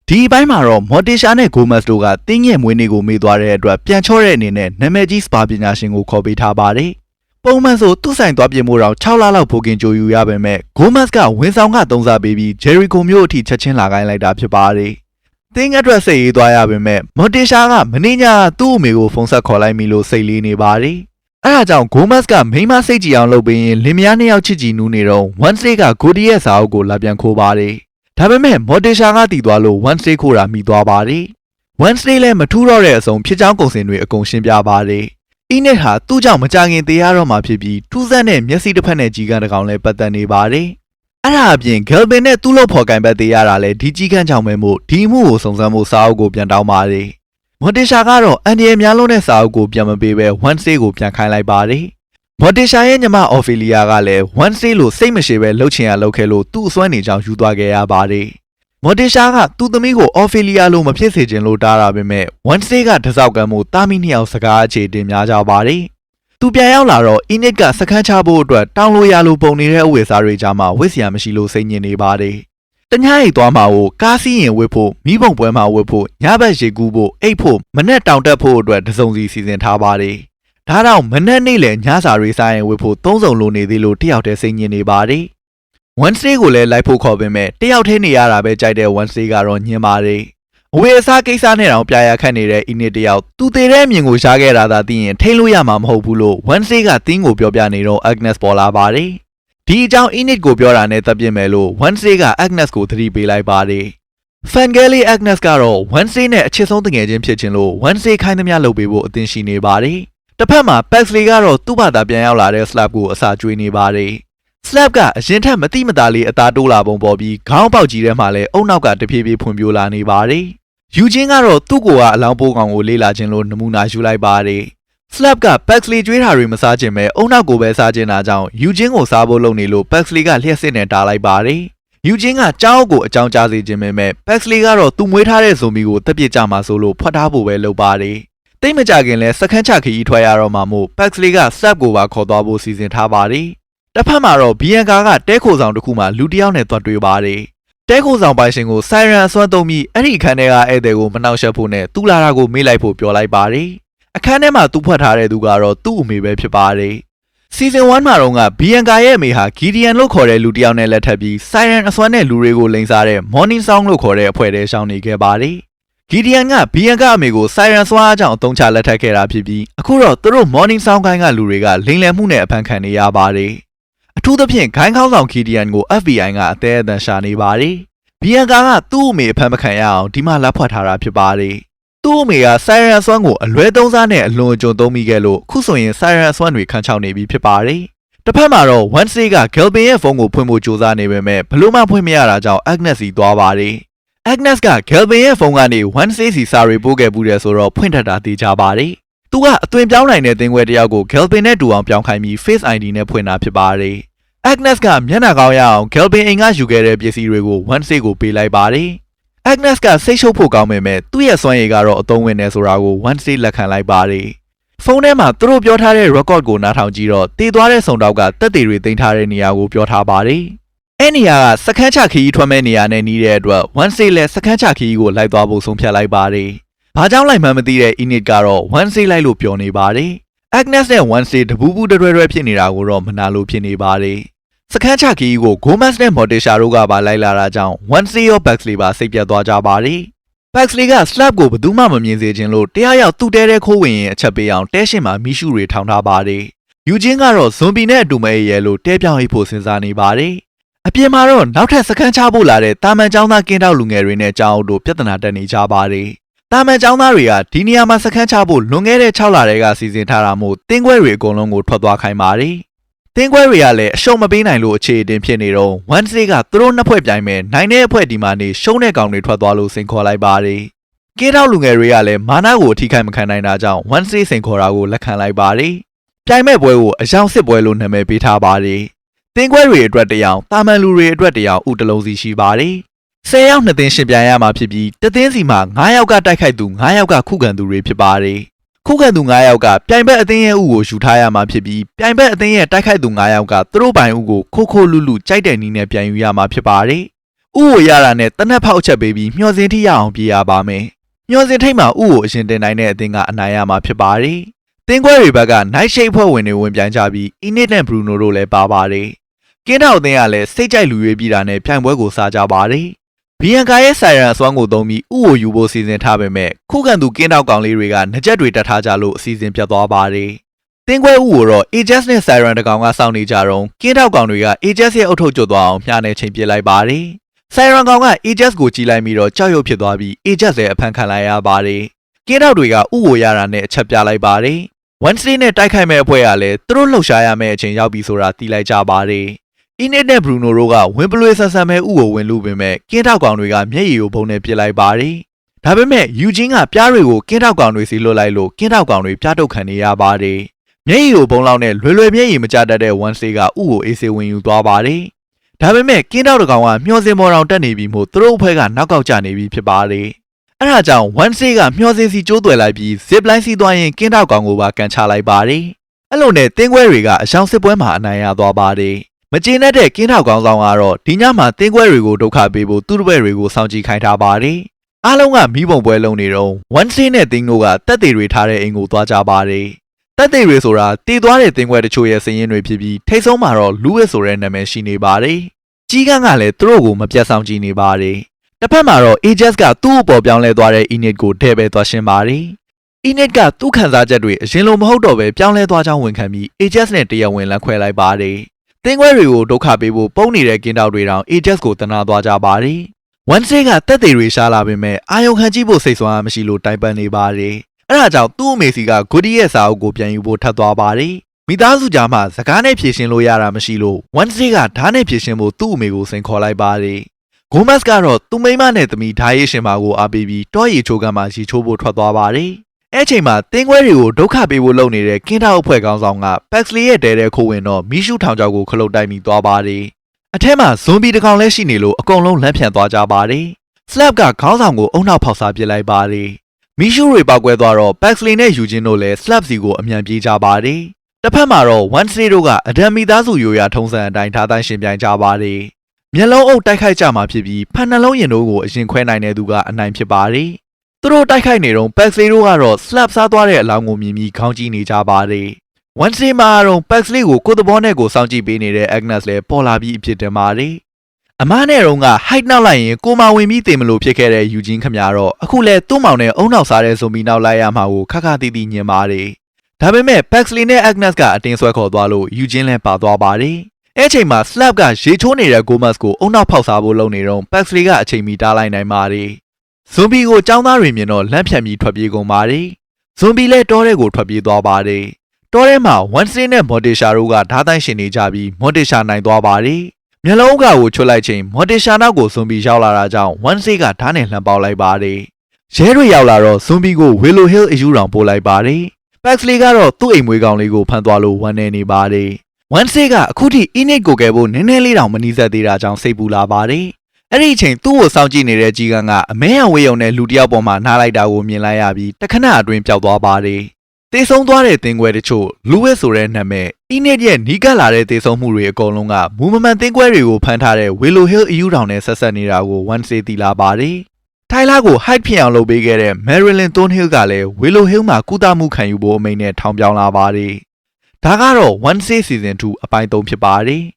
ဒီပိုင်းမှာတော့မော်တေရှာနဲ့ဂိုမတ်တို့ကတင်းငယ်မွေးနေ့ကိုမေ့သွားတဲ့အတွက်ပြန်ချော့တဲ့အနေနဲ့နာမည်ကြီးစပါပညာရှင်ကိုခေါ်ပေးထားပါတယ်။ပုံမှန်ဆိုသူ့ဆိုင်သွားပြင်မှုတော့6လလောက်ဖိုကင်ကြိုယူရပါမယ်။ဂိုမတ်ကဝန်ဆောင်ကသုံးစားပေးပြီးဂျယ်ရီကိုမျိုးအထိချက်ချင်းလာခိုင်းလိုက်တာဖြစ်ပါတယ်။တင်းအတွက်စိတ်ရေးသွားရပါမယ်။မော်တေရှာကမင်းညာသူ့အမေကိုဖုန်းဆက်ခေါ်လိုက်ပြီလို့စိတ်လေးနေပါတယ်။အဲဒါကြောင့်ဂိုမတ်ကမိန်းမစိတ်ကြည်အောင်လုပ်ပေးရင်လင်မယားနှစ်ယောက်ချစ်ကြည်နူးနေတော့Wednesdayကဂိုဒီရဲ့စာအုပ်ကိုလာပြန်ခိုးပါတယ်။ဒါပေမဲ့မော်တေရှာကတည်သွားလို့ Wednesday ခိုးတာမိသွားပါတယ်။ Wednesday လည်းမထူးတော့တဲ့အစုံဖြစ်ကြောင်းကုန်စင်တွေအကုန်ရှင်းပြပါတယ်။ Enid ဟာသူ့ကြောင့်မကြခင်တေးရတော့မှဖြစ်ပြီးထူးဆန်းတဲ့မျက်စိတစ်ဖက်နဲ့ကြီးကန်းတစ်ကောင်လည်းပတ်သက်နေပါတယ်။အဲ့ဒါအပြင် Galvin နဲ့သူ့လို့ဖော်ကင်ဘက်တေးရတာလည်းဒီကြီးကန်းကြောင့်ပဲမို့ဒီမှုကိုစုံစမ်းဖို့စာအုပ်ကိုပြန်တောင်းပါတယ်။မော်တေရှာကတော့အန်ဒီရဲ့များလုံးတဲ့စာအုပ်ကိုပြန်မပေးဘဲ Wednesday ကိုပြန်ခိုင်းလိုက်ပါတယ်။မော်တေရှာရဲ့ညီမအော်ဖီလီယာကလည်း Wednesday လို့စိတ်မရှိပဲလှုပ်ချင်ရလှုပ်ခဲ့လို့သူ့အစွမ်းနေကြောင်ယူသွားခဲ့ရပါတယ်။မော်တေရှာကသူ့သမီးကိုအော်ဖီလီယာလိုမဖြစ်စေချင်လို့တားတာပဲမဲ့ Wednesday ကတစောက်ကမ်းမှုတားမိနှစ်ယောက်စကားအခြေတင်များကြပါတယ်။သူပြန်ရောက်လာတော့ Enid ကစခန်းချဖို့အတွက်တောင်းလို့ရလို့ပုံနေတဲ့အဝတ်စားတွေကြားမှာဝတ်စရာမရှိလို့စိတ်ညစ်နေပါတယ်။တညအိတ်သွားမှာကိုကားစီးရင်ဝတ်ဖို့မိဘုံပွဲမှာဝတ်ဖို့ညဘက်ရေကူးဖို့အိတ်ဖို့မနဲ့တောင်တက်ဖို့အတွက်တစုံစီစီစဉ်ထားပါတယ်။ဒါတော့မနဲ့နေ့လေညစာတွေစားရင်ဝတ်ဖို့သုံးစုံလိုနေသေးလို့တယောက်တည်းစိတ်ညစ်နေပါတယ်။ Wednesday ကိုလည်းလိုက်ဖို့ခေါ်ပေမဲ့တယောက်တည်းနေရတာပဲကြိုက်တဲ့ Wednesday ကတော့ညင်ပါတယ်။အဝေးအစားကိစ္စနဲ့တောင်ပြရခတ်နေတဲ့ Enid တယောက်သူသေးတဲ့အမြင်ကိုရှားခဲ့တာသာသိရင်ထိလို့ရမှာမဟုတ်ဘူးလို့ Wednesday ကတင်းကိုပြောပြနေတော့ Agnes ပေါ်လာပါတယ်။ဒီအကြောင်း Enid ကိုပြောတာနဲ့သက်ပြစ်မယ်လို့ Wednesday က Agnes ကိုသတိပေးလိုက်ပါတယ်။ Fangirly Agnes ကတော့ Wednesday နဲ့အချစ်ဆုံးတငယ်ချင်းဖြစ်ခြင်းလို့ Wednesday ခိုင်းသမျှလုပ်ပေးဖို့အသင့်ရှိနေပါတယ်။တစ်ဖက်မှာ Pexley ကတော့သူ့ဘာသာပြန်ရောက်လာတဲ့ Slap ကိုအစာကျွေးနေပါတယ်။ Slap ကအရင်ထက်မတိမသားလေးအသားတိုးလာပုံပေါ်ပြီးခေါင်းပေါက်ကြီးထဲမှာလည်းအုံနောက်ကတဖြည်းဖြည်းဖွံ့ဖြိုးလာနေပါတယ်။ Eugene ကတော့သူ့ကိုကအလောင်းပိုးကောင်ကိုလေးလာခြင်းလို့နမူနာယူလိုက်ပါတယ်။ Slap က Pexley ကျွေးတာတွေမစားခြင်းပဲအုံနောက်ကိုပဲစားခြင်းတာကြောင့် Eugene ကိုစားဖို့လုပ်နေလို့ Pexley ကလျှက်စစ်နဲ့တားလိုက်ပါတယ်။ Eugene ကကြောင်းအုပ်ကိုအကြောင်းကြားစေခြင်းပဲမဲ့ Pexley ကတော့သူ့မွေးထားတဲ့ဇွန်ဘီကိုတက်ပြစ်ကြမှာဆိုလို့ဖွက်ထားဖို့ပဲလုပ်ပါတယ်။တိတ်မကြခင်လဲစခန်းချခီးထွက်ရတော့မှမို့ Pexley က Slap ကိုပါခေါ်သွားဖို့စီစဉ်ထားပါတယ်။တစ်ဖက်မှာတော့ Bianca ကတဲခိုဆောင်တစ်ခုမှလူတစ်ယောက်နဲ့တွတ်တွေ့ပါတယ်။တဲခိုဆောင်ပိုင်ရှင်ကို Siren အစွမ်းသုံးပြီးအဲ့ဒီအခန်းထဲကဧည့်သည်ကိုမနှောက်ယှက်ဖို့နဲ့သူလာတာကိုမေ့လိုက်ဖို့ပြောလိုက်ပါတယ်။အခန်းထဲမှာသူ့ဖွက်ထားတဲ့သူကတော့သူ့အမေပဲဖြစ်ပါတယ်။ Season 1မှာတော့က Bianca ရဲ့အမေဟာ Gideon လို့ခေါ်တဲ့လူတစ်ယောက်နဲ့လက်ထပ်ပြီး Siren အစွမ်းနဲ့လူတွေကိုလိန်စားတဲ့ Morning Song လို့ခေါ်တဲ့အဖွဲ့ထဲရှောင်နေခဲ့ပါတယ်။ Gideon က Bianca အမေကို Siren စွမ်းအားကြောင့်အသုံးချလက်ထပ်ခဲ့တာဖြစ်ပြီးအခုတော့သူတို့ Morning Song ခိုင်းကလူတွေကလိန်လည်မှုနဲ့အဖမ်းခံနေရပါတယ်။အထူးသဖြင့်ဂိုင်းခေါင်းဆောင် Gideon ကို FBI ကအသေးအတန်ရှာနေပါတယ်။ Bianca ကသူ့အမေအဖမ်းမခံရအောင်ဒီမှာလက်ဖွက်ထားတာဖြစ်ပါတယ်။သူ့အမေက Siren အစွမ်းကိုအလွဲသုံးစားနဲ့အလွန်အကျွံသုံးမိခဲ့လို့ခုဆိုရင် Siren အစွမ်းတွေခန်းချောက်နေပြီဖြစ်ပါတယ်။တစ်ဖက်မှာတော့ Wednesday က Galvin ရဲ့ဖုန်းကိုဖွင့်ဖို့ကြိုးစားနေပေမဲ့ဘလို့မှဖွင့်မရတာကြောင့် Agnes စီသွားပါတယ်။ Agnes က Galvin ရဲ့ဖုန်းကနေ Wednesday စီစာတွေပို့ခဲ့ဘူးတယ်ဆိုတော့ဖွင့်ထက်တာသိကြပါတယ်။သူကအသွင်ပြောင်းနိုင်တဲ့သင်္ကွဲတစ်ယောက်ကို Galvin နဲ့တူအောင်ပြောင်းခိုင်းပြီး Face ID နဲ့ဖွင့်တာဖြစ်ပါတယ်။ Agnes ကမျက်နှာကောင်းရအောင် Galvin အိမ်ကယူခဲ့တဲ့ပစ္စည်းတွေကို Wednesday ကိုပေးလိုက်ပါတယ်။ Agnes ကစိတ်ရှုပ်ဖို့ကောင်းပေမဲ့သူ့ရဲ့စွမ်းရည်ကတော့အသုံးဝင်နေဆိုတာကို Wednesday လက်ခံလိုက်ပါတယ်။ဖုန်းထဲမှာသူတို့ပြောထားတဲ့ record ကိုနားထောင်ကြည့်တော့တည်သွားတဲ့စုံတောက်ကတက်တွေတွေတင်ထားတဲ့နေရာကိုပြောထားပါတယ်။အဲ့နေရာကစခန်းချခီးထွက်မဲ့နေရာနဲ့နီးတဲ့အတွက် Wednesday လည်းစခန်းချခီးကိုလိုက်သွားဖို့ဆုံးဖြတ်လိုက်ပါတယ်။ဘာကြောင့်လိုက်မှန်းမသိတဲ့ Enid ကတော့ Wednesday လိုက်လို့ပြောနေပါတယ်။ Agnes နဲ့ Wednesday တပူးပူးတွဲဖြစ်နေတာကိုတော့မနာလို့ဖြစ်နေပါတယ်။စခန်းချခီးကို Gomez နဲ့ Morticia တို့ကပါလိုက်လာတာကြောင့် Wednesday ရော Pexley ပါစိတ်ပြတ်သွားကြပါတယ်။ Pexley က Slap ကိုဘယ်သူမှမမြင်စေချင်လို့တရားရောက်သူ့တဲတဲ့ခိုးဝင်ရင်အချက်ပေးအောင်တဲရှင်မှာမီးရှူတွေထောင်ထားပါတယ်။ Eugene ကတော့ဇွန်ဘီနဲ့အတူမအေးရဲလို့တဲပြောင်းအိပ်ဖို့စဉ်းစားနေပါတယ်။အပြင်မှာတော့နောက်ထပ်စခန်းချဖို့လာတဲ့တာမန်ကျောင်းသားကင်းတောက်လူငယ်တွေနဲ့ကျောင်းအုပ်တို့ပြဿနာတက်နေကြပါတယ်။တာမန်ကျောင်းသားတွေကဒီနေရာမှာစခန်းချဖို့လွန်ခဲ့တဲ့6လတည်းကစီစဉ်ထားတာမို့တင်းခွဲတွေအကုန်လုံးကိုထွက်သွားခိုင်းပါတယ်။တင်းခွဲတွေကလည်းအရှုံးမပေးနိုင်လို့အခြေအတင်ဖြစ်နေတော့ Wednesday ကသူတို့နှစ်ဖွဲ့ပြိုင်မဲ့နိုင်တဲ့အဖွဲ့ဒီမှာနေရှုံးတဲ့ကောင်တွေထွက်သွားလို့စိန်ခေါ်လိုက်ပါတယ်။ကင်းတောက်လူငယ်တွေကလည်းမာနကိုအထိခိုက်မခံနိုင်တာကြောင့် Wednesday စိန်ခေါ်တာကိုလက်ခံလိုက်ပါတယ်။ပြိုင်မဲ့ပွဲကိုအယောင်စစ်ပွဲလို့နာမည်ပေးထားပါတယ်။တင်းခွဲတွေအတွက်တရောင်တာမန်လူတွေအတွက်တရောင်ဥတလုံးစီရှိပါတယ်။10ယောက်2သင်းရှင်ပြိုင်ရမှာဖြစ်ပြီးတသင်းစီမှာ9ယောက်ကတိုက်ခိုက်သူ9ယောက်ကခုခံသူတွေဖြစ်ပါတယ်။ခုခံသူ9ယောက်ကပြိုင်ဘက်အသင်းရဲ့ဥကိုယူထားရမှာဖြစ်ပြီးပြိုင်ဘက်အသင်းရဲ့တိုက်ခိုက်သူ9ယောက်ကသူတို့ပိုင်ဥကိုခိုးခိုးလူလူကြိုက်တဲ့နည်းနဲ့ပြန်ယူရမှာဖြစ်ပါတယ်။ ကိုရတာနဲ့တနက်ဖောက်ချက်ပေးပြီးမျှော်စင်ထိရအောင်ပြေးရပါမယ်မျှော်စင်ထိတ်မှာဥကိုအရင်တင်နိုင်တဲ့အသင်းကအနိုင်ရမှာဖြစ်ပါတယ်တင်းခွဲတွေဘက်က night shade ဖွဲ့ဝင်တွေဝင်ပြိုင်ကြပြီး Enid နဲ့ Bruno တို့လည်းပါပါတယ်ကင်းထောက်အသင်းကလည်းစိတ်ကြိုက်လူရွေးပြီးတာနဲ့ပြိုင်ပွဲကိုစားကြပါတယ်ဘီယန်ကာရဲ့ဆိုင်ရန်အစွမ်းကိုသုံးပြီးဥကိုယူဖို့စီစဉ်ထားပေမဲ့ခုခံသူကင်းထောက်ကောင်လေးတွေကနှကြက်တွေတတ်ထားကြလို့အစီအစဉ်ပြတ်သွားပါတယ်တင်းခွဲဥကိုတော့ Ajax နဲ့ Siren တကောင်ကစောင့်နေကြတော့ကင်းထောက်ကောင်တွေက Ajax ရဲ့အုတ်ထုတ်ကျွတ်သွားအောင်မျှနဲ့ချိန်ပစ်လိုက်ပါတယ်Siren ကောင်က Ajax ကိုကြီးလိုက်ပြီးတော့ကြောက်ရွံ့ဖြစ်သွားပြီး Ajax လည်းအဖမ်းခံလိုက်ရပါတယ်ကင်းထောက်တွေကဥကိုရတာနဲ့အချက်ပြလိုက်ပါတယ်Wednesday နဲ့တိုက်ခိုက်မဲ့အဖွဲ့ကလည်းသူတို့လှုပ်ရှားရမယ့်အချိန်ရောက်ပြီဆိုတာသိလိုက်ကြပါတယ်Enid နဲ့ Bruno တို့ကဝင်ပလွေဆန်ဆန်မဲ့ဥကိုဝင်လူပေမဲ့ကင်းထောက်ကောင်တွေကမျက်ရည်ကိုဘုံနဲ့ပစ်လိုက်ပါတယ်ဒါပေမဲ့ Eugene ကပြားတွေကိုကင်းထောက်ကောင်တွေစီလွတ်လိုက်လို့ကင်းထောက်ကောင်တွေပြားတုတ်ခံနေရပါတယ်မျက်ရည်ကိုဘုံလောက်နဲ့လွယ်မျက်ရည်မကျတတ်တဲ့ Wednesday ကဥကိုအေးစေးဝင်ယူသွားပါတယ်ဒါပေမဲ့ကင်းထောက်တကောင်ကမျောစင်မော်တောင်တက်နေပြီးမို့သူတို့အဖွဲ့ကနောက်ကောက်ကျနေပြီဖြစ်ပါတယ်အဲ့ဒါကြောင့် Wednesday ကမျောစင်စီကျိုးသွယ်လိုက်ပြီး zip line စီးသွားရင်ကင်းထောက်ကောင်ကိုပါကန်ချလိုက်ပါတယ်အဲ့လိုနဲ့တင်းခွဲတွေကအရှောင်းစစ်ပွဲမှာအနိုင်ရသွားပါတယ်မကျေနပ်တဲ့ကင်းထောက်ကောင်ဆောင်ကတော့ဒီညမှာတင်းခွဲတွေကိုဒုက္ခပေးဖို့သူ့တပည့်တွေကိုစောင့်ကြည့်ခိုင်းထားပါတယ်အားလုံးကမိဘုံပွဲလုံးနေတော့ Wednesday နဲ့တင်းတို့ကတက်သေးတွေထားတဲ့အိမ်ကိုသွားကြပါတယ်တက်သေးတွေဆိုတာတည်သွားတဲ့တင်းခွဲတချို့ရဲ့စည်ရင်းတွေဖြစ်ပြီးထိတ်ဆုံးမှာတော့လူဝစ်ဆိုတဲ့နာမည်ရှိနေပါတယ်ကြီးကန်းကလည်းသူတို့ကိုမပြတ်ဆောင်ကြည့်နေပါတယ်တစ်ဖက်မှာတော့ Ajax ကသူ့အပေါ်ပြောင်းလဲသွားတဲ့ Enid ကိုထဲပဲသွားရှင်းပါတယ်Enid ကသူ့ခံစားချက်တွေအရင်လိုမဟုတ်တော့ပဲပြောင်းလဲသွားကြောင်းဝန်ခံပြီး Ajax နဲ့တရားဝင်လမ်းခွဲလိုက်ပါတယ်တင်းခွဲတွေကိုဒုက္ခပေးဖို့ပုံနေတဲ့ကင်းတောက်တွေတောင် Ajax ကိုတနာသွားကြပါတယ်Wednesday ကတက်သေးတွေရှားလာပေမဲ့အာယုံခံကြည့်ဖို့စိတ်ဆွမ်းအားမရှိလို့တိုင်ပန်နေပါတယ်အဲ့ဒါကြောင့်သူ့အမေစီက Goody ရဲ့စာအုပ်ကိုပြန်ယူဖို့ထပ်သွားပါတယ်မိသားစုကြားမှာစကားနဲ့ဖြေရှင်းလို့ရတာမရှိလို့ Wednesday ကဓာတ်နဲ့ဖြေရှင်းဖို့သူ့အမေကိုစိန်ခေါ်လိုက်ပါတယ်Gomez ကတော့သူ့မိန်းမနဲ့သမီးဓာရေးရှင်မကိုအားပေးပြီးတောရီချိုးကမ်းမှာရီချိုးဖို့ထွက်သွားပါတယ်အဲ့ချိန်မှာတင်းခွဲတွေကိုဒုက္ခပေးဖို့လုပ်နေတဲ့ကင်းထောက်အဖွဲ့ကောင်းဆောင်က Pexley ရဲ့တဲတဲ့ခိုးဝင်တော့မီးရှူထောင်ချောက်ကိုခလုတ်တိုက်မိသွားပါတယ်အထက်မှာဇွန်ဘီတစ်ကောင်လည်းရှိနေလို့အကုန်လုံးလမ်းဖြန့်သွားကြပါတယ် Slap ကခေါင်းဆောင်ကိုအုံနောက်ဖောက်စားပစ်လိုက်ပါတယ်မီးရှူတွေပောက်ကွဲသွားတော့ Pexley နဲ့ Eugene တို့လည်း Slap စီကိုအမြန်ပြေးကြပါတယ်တစ်ဖက်မှာတော့ Wednesday တို့ကအဒမ်မီသားစုရိုးရာထုံးစံအတိုင်းထားတိုင်းရှင်ပြိုင်ကြပါတယ်မျက်လုံးအုပ်တိုက်ခိုက်ကြမှာဖြစ်ပြီးဖန်နှလုံးရင်တို့ကိုအရင်ခွဲနိုင်တဲ့သူကအနိုင်ဖြစ်ပါတယ်သူတို့တိုက်ခိုက်နေတော့ Pexley တို့ကတော့ slap စားသွားတဲ့အလောင်းကိုမြင်ပြီးခေါင်းကြီးနေကြပါတယ်Wednesday မှာတော့ Pexley ကိုကိုယ်သဘောနဲ့ကိုစောင့်ကြည့်ပေးနေတဲ့ Agnes လည်းပေါ်လာပြီးအဖြစ်တင်ပါတယ်အမားနဲ့တော့က height နောက်လိုက်ရင်ကိုမာဝင်ပြီးတင်မလို့ဖြစ်ခဲ့တဲ့ Eugene ခမတော့အခုလဲသူ့မောင်နဲ့အုံနောက်စားတဲ့ဇွန်ဘီနောက်လိုက်ရမှာကိုခက်ခါတီးတီးညင်ပါတယ်ဒါပေမဲ့ Pexley နဲ့ Agnes ကအတင်းဆွဲခေါ်သွားလို့ Eugene လည်းပါသွားပါတယ်အဲ့ချိန်မှာ Slap ကရေချိုးနေတဲ့ Gomez ကိုအုံနောက်ဖောက်စားဖို့လုပ်နေတော့ Pexley ကအချိန်မီတားလိုက်နိုင်ပါတယ်ဇွန်ဘီကိုចောင်းသားတွေမြင်တော့လန့်ဖြန့်ပြီးထွက်ပြေးကုန်ပါတယ်ဇွန်ဘီလည်းတောထဲကိုထွက်ပြေးသွားပါတယ်တောထဲမှာ Wednesday နဲ့ Morticia တို့ကဓာတ်တိုင်းရှင်နေကြပြီး Morticia နိုင်သွားပါတယ်မျက်လုံးအုပ်ကိုချွတ်လိုက်ချိန် Morticia နောက်ကိုဇွန်ဘီရောက်လာတာကြောင့် Wednesday ကဓာတ်နဲ့လှမ်းပေါက်လိုက်ပါတယ်ရဲတွေရောက်လာတော့ဇွန်ဘီကို Willow Hill အယူတောင်ပို့လိုက်ပါတယ် Pexley ကတော့သူ့အိမ်မွေးကောင်လေးကိုဖမ်းသွားလို့ဝမ်းနေနေပါတယ်Wednesday ကအခုထိ Enid ကိုကယ်ဖို့နည်းနည်းလေးတောင်မနီးစပ်သေးတာကြောင့်စိတ်ပူလာပါတယ်။အဲ့ဒီအချိန်သူ့ကိုစောင့်ကြည့်နေတဲ့ကြီးကန်းကအမဲရဝေးုံနဲ့လူတယောက်ပေါ်မှာနှားလိုက်တာကိုမြင်လိုက်ရပြီးတခဏအတွင်းပျောက်သွားပါတယ်။တေဆုံးသွားတဲ့တင်းခွဲတချို့လူဝဲဆိုတဲ့နာမည် Enid ရဲ့နီးကပ်လာတဲ့တေဆုံးမှုတွေအကုန်လုံးကမူမမှန်တင်းခွဲတွေကိုဖမ်းထားတဲ့ Willow Hill အယူတောင်နဲ့ဆက်ဆက်နေတာကို Wednesday သိလာပါတယ်။ထိုင်လာကို height ဖြစ်အောင်လုပ်ပေးခဲ့တဲ့ Marilyn Thornhill ကလည်း Willow Hill မှာကုသမှုခံယူဖို့အမိန့်နဲ့ထောင်ပြောင်းလာပါတယ်။ဒါကတော့ Wednesday Season 2အပိုင်း3ဖြစ်ပါတယ်။